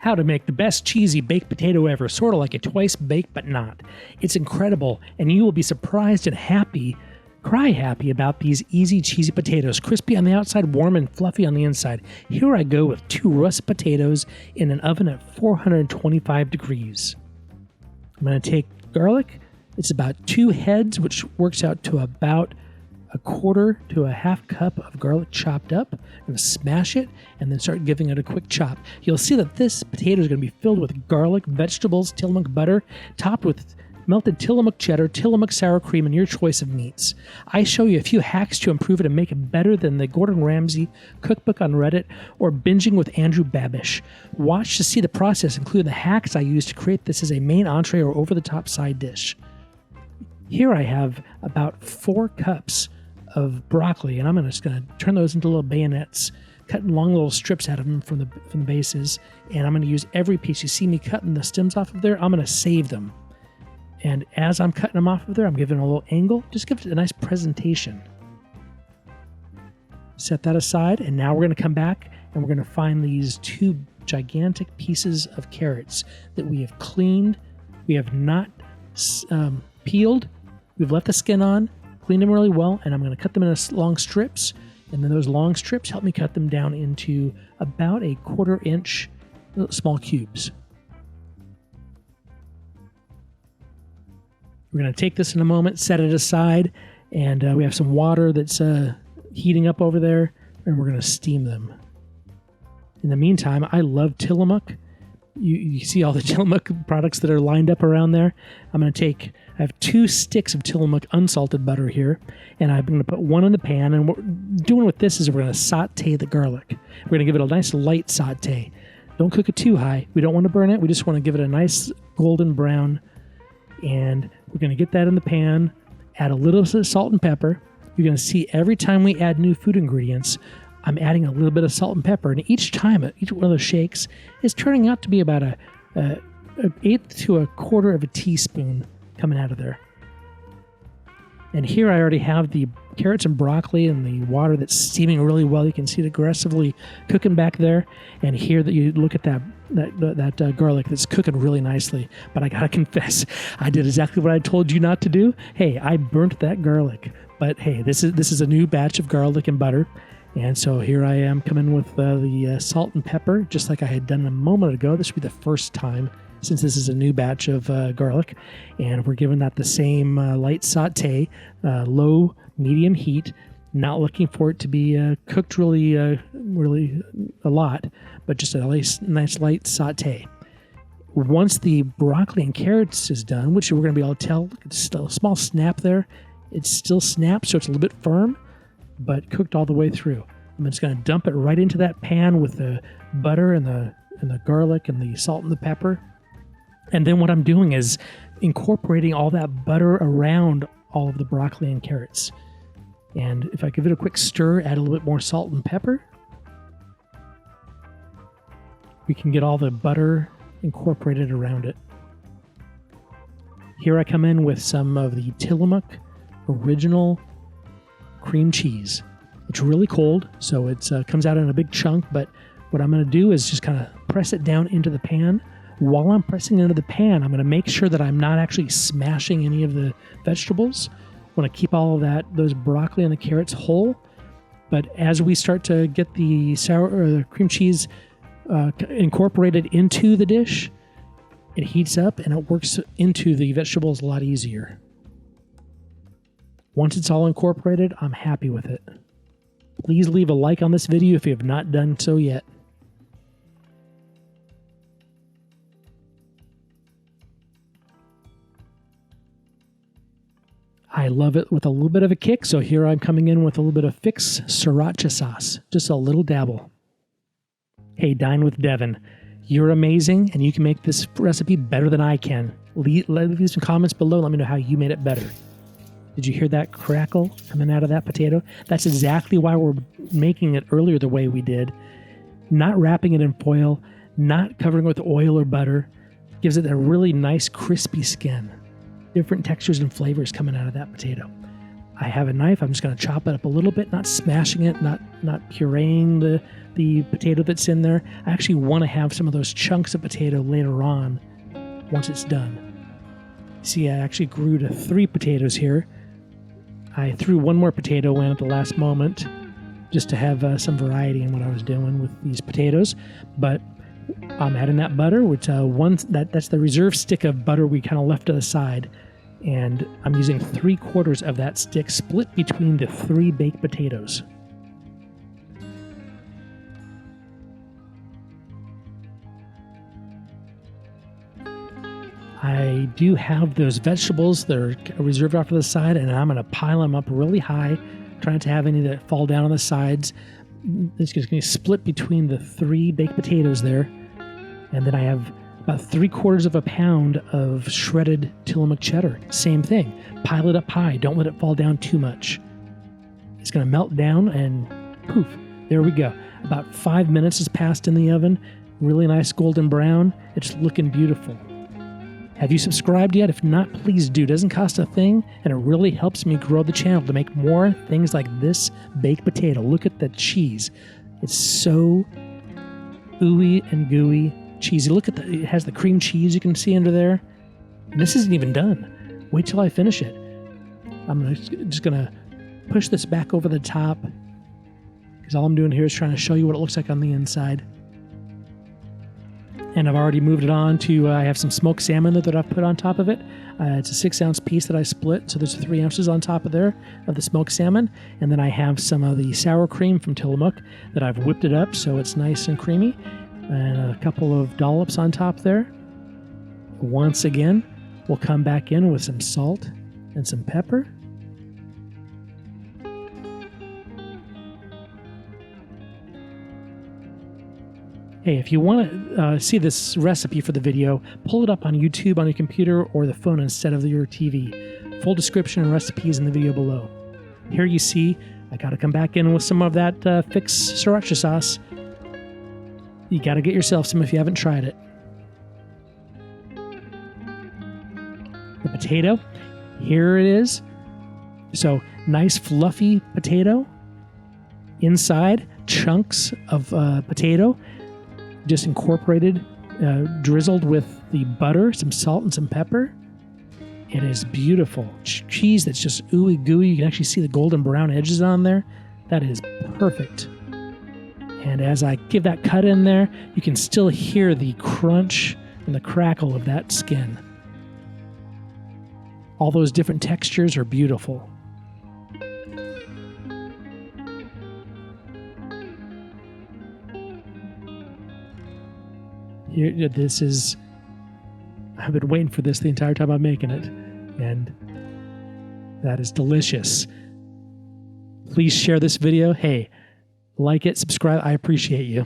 How to make the best cheesy baked potato ever, sort of like a twice baked but not. It's incredible, and you will be surprised and happy, cry happy about these easy cheesy potatoes, crispy on the outside, warm and fluffy on the inside. Here I go with 2 russet potatoes in an oven at 425 degrees. I'm going to take garlic. It's about 2 heads, which works out to about a quarter to a half cup of garlic chopped up. I'm going to smash it and then start giving it a quick chop. You'll see that this potato is going to be filled with garlic, vegetables, Tillamook butter, topped with melted Tillamook cheddar, Tillamook sour cream, and your choice of meats. I show you a few hacks to improve it and make it better than the Gordon Ramsay cookbook on Reddit or binging with AndrewBabish. Watch to see the process, including the hacks I use to create this as a main entree or over-the-top side dish. Here I have about 4 cups of broccoli, and I'm just going to turn those into little bayonets, cutting long little strips out of them from the bases, and I'm going to use every piece. You see me cutting the stems off of there, I'm going to save them. And as I'm cutting them off of there, I'm giving it a little angle, just give it a nice presentation. Set that aside, and now we're going to come back and we're going to find these 2 gigantic pieces of carrots that we have cleaned. We have not peeled. We've left the skin on, cleaned them really well, and I'm going to cut them into long strips, and then those long strips help me cut them down into about a 1/4 inch small cubes. We're going to take this in a moment, set it aside, and we have some water that's heating up over there, and we're going to steam them. In the meantime, I love Tillamook. You see all the Tillamook products that are lined up around there. I have 2 sticks of Tillamook unsalted butter here, and I'm going to put 1 in the pan, and what we're doing with this is we're going to saute the garlic. We're going to give it a nice light saute. Don't cook it too high. We don't want to burn it. We just want to give it a nice golden brown, and we're going to get that in the pan, add a little bit of salt and pepper. You're going to see every time we add new food ingredients, I'm adding a little bit of salt and pepper, and each time, each one of those shakes is turning out to be about an 1/8 to a 1/4 of a teaspoon coming out of there. And here I already have the carrots and broccoli and the water that's steaming really well. You can see it aggressively cooking back there. And here that you look at that garlic that's cooking really nicely. But I gotta confess, I did exactly what I told you not to do. Hey, I burnt that garlic. But hey, this is a new batch of garlic and butter. And so here I am coming with the salt and pepper, just like I had done a moment ago. This will be the first time since this is a new batch of garlic. And we're giving that the same light saute, low, medium heat, not looking for it to be cooked really a lot, but just a nice light saute. Once the broccoli and carrots is done, which we're going to be able to tell, look, it's still a small snap there. It's still snapped, so it's a little bit firm, but cooked all the way through. I'm just going to dump it right into that pan with the butter and the garlic and the salt and the pepper. And then what I'm doing is incorporating all that butter around all of the broccoli and carrots. And if I give it a quick stir, add a little bit more salt and pepper, we can get all the butter incorporated around it. Here I come in with some of the Tillamook original cream cheese. It's really cold, so it comes out in a big chunk, but what I'm going to do is just kind of press it down into the pan. While I'm pressing into the pan, I'm going to make sure that I'm not actually smashing any of the vegetables. I want to keep all of those broccoli and the carrots whole, but as we start to get the the cream cheese incorporated into the dish, it heats up and it works into the vegetables a lot easier. Once it's all incorporated, I'm happy with it. Please leave a like on this video if you have not done so yet. I love it with a little bit of a kick, so here I'm coming in with a little bit of fix sriracha sauce. Just a little dabble. Hey, Dine with Devin. You're amazing, and you can make this recipe better than I can. Leave some comments below. Let me know how you made it better. Did you hear that crackle coming out of that potato? That's exactly why we're making it earlier the way we did. Not wrapping it in foil, not covering it with oil or butter. Gives it a really nice crispy skin. Different textures and flavors coming out of that potato. I have a knife. I'm just going to chop it up a little bit, not smashing it, not pureeing the potato that's in there. I actually want to have some of those chunks of potato later on once it's done. See, I actually grew to 3 potatoes here. I threw one more potato in at the last moment just to have some variety in what I was doing with these potatoes. But I'm adding that butter, which that's the reserve stick of butter we kind of left to the side. And I'm using 3/4 of that stick split between the 3 baked potatoes. I do have those vegetables that are reserved off to the side, and I'm going to pile them up really high, trying to have any that fall down on the sides. It's just going to split between the 3 baked potatoes there. And then I have about 3/4 of a pound of shredded Tillamook cheddar. Same thing. Pile it up high. Don't let it fall down too much. It's going to melt down and poof, there we go. About 5 minutes has passed in the oven. Really nice golden brown. It's looking beautiful. Have you subscribed yet? If not, please do. It doesn't cost a thing, and it really helps me grow the channel to make more things like this baked potato. Look at the cheese. It's so ooey and gooey, cheesy. Look at it has the cream cheese you can see under there. And this isn't even done. Wait till I finish it. I'm just going to push this back over the top because all I'm doing here is trying to show you what it looks like on the inside. And I've already moved it on to, I have some smoked salmon that I've put on top of it. It's a 6-ounce piece that I split, so there's 3 ounces on top of there of the smoked salmon. And then I have some of the sour cream from Tillamook that I've whipped it up so it's nice and creamy. And a couple of dollops on top there. Once again, we'll come back in with some salt and some pepper. Hey, if you want to see this recipe for the video, pull it up on YouTube on your computer or the phone instead of your TV. Full description and recipes in the video below. Here you see, I got to come back in with some of that fixed sriracha sauce. You got to get yourself some if you haven't tried it. The potato, here it is. So nice fluffy potato. Inside, chunks of potato. Just incorporated, drizzled with the butter, some salt, and some pepper. It is beautiful. Cheese that's just ooey gooey. You can actually see the golden brown edges on there. That is perfect. And as I give that cut in there, you can still hear the crunch and the crackle of that skin. All those different textures are beautiful. Here, this is, I've been waiting for this the entire time I'm making it, and that is delicious. Please share this video. Hey, like it, subscribe. I appreciate you.